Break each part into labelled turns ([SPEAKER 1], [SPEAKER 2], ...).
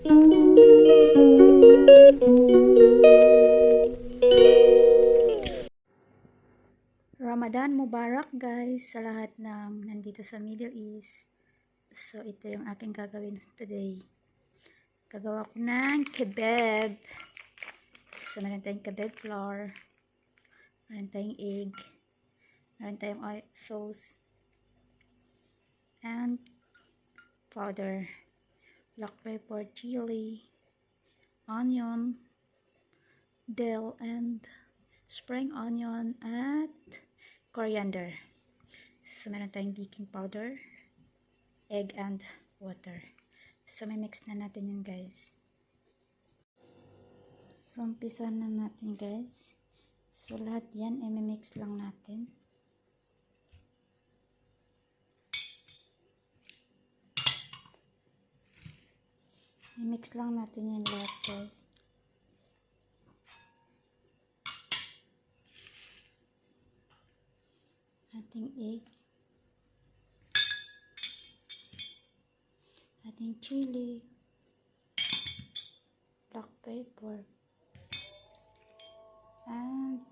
[SPEAKER 1] Ramadan Mubarak guys sa lahat ng nandito sa Middle East. So ito yung aking gagawin today. Gagawa ko ng kebab. So meron tayong kebab flour, meron tayong egg, meron tayong sauce, and powder, black pepper, chili, onion, dill, and spring onion, at coriander. So meron tayong baking powder, egg, and water. So may mix na natin yun guys. So umpisa na natin guys. So lahat yan ay mix lang natin. I-mix lang natin yan lahat guys. Ating egg, ating chili, black pepper, and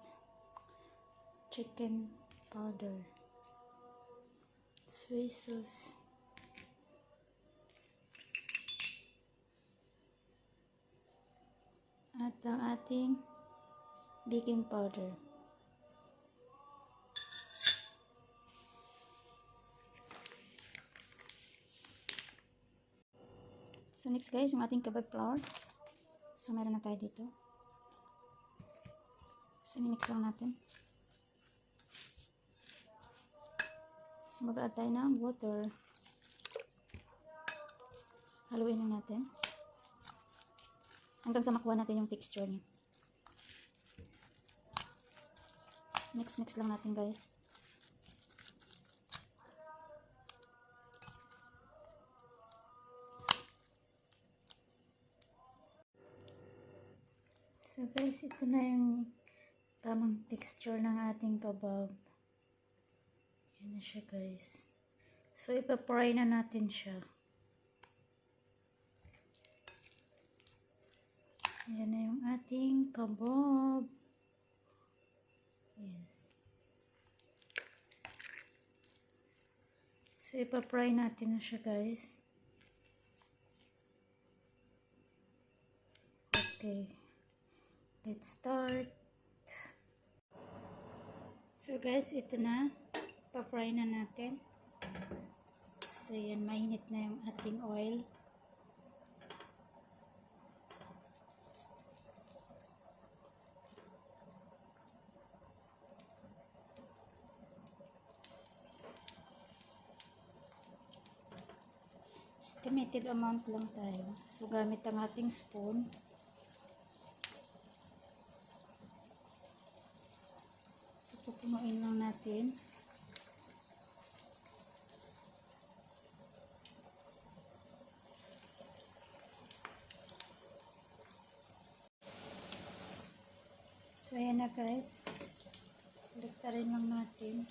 [SPEAKER 1] chicken powder, soy sauce, at ang ating baking powder. So next guys, yung ating kebab flour. So meron na tayo dito. So mix lang natin. So mag-add tayo ng water. Haluin na natin hanggang sa makuha natin yung texture niya. Mix lang natin guys. So guys, ito na yung tamang texture ng ating kebab. Yan na siya guys. So ipa-fry na natin siya. Yan na yung ating kebab. Yan. So ipa-fry natin na siya guys. Okay. Let's start. So guys, ito na. Pa-fry na natin. So yan, mainit na yung ating oil. Estimated amount lang tayo. So gamit ang ating spoon. Pupunuin lang natin. So ayan na guys. Baliktarin lang natin.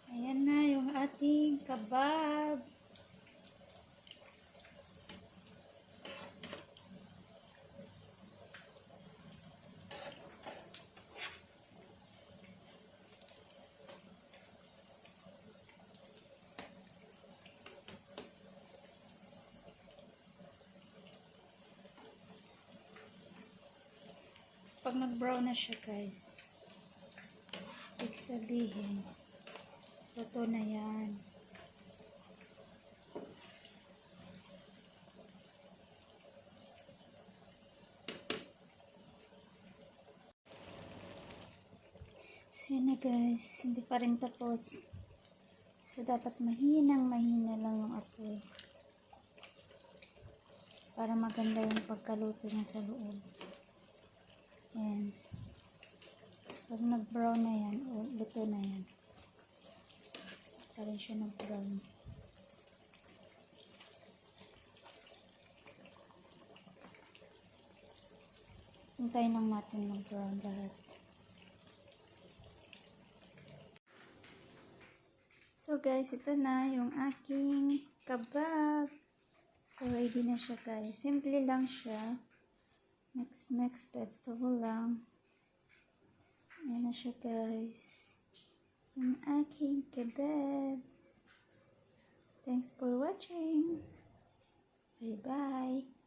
[SPEAKER 1] Ayan na yung ating kebab. Pag nag-brown na siya guys, ibig sabihin luto na yan. So yun na guys, hindi pa rin tapos. So dapat mahina lang yung apoy para maganda yung pagkaluto niya sa loob. Ayan. Pag nag-brown na yan, luto na yan. Karin siya nag-brown. Hintayin lang natin mag-brown lahat. So guys, ito na yung aking kebab. So, ready na siya guys. Simple lang siya. Mix vegetable lang. Ayan na siya guys. Ang aking kebab. Thanks for watching. Bye-bye.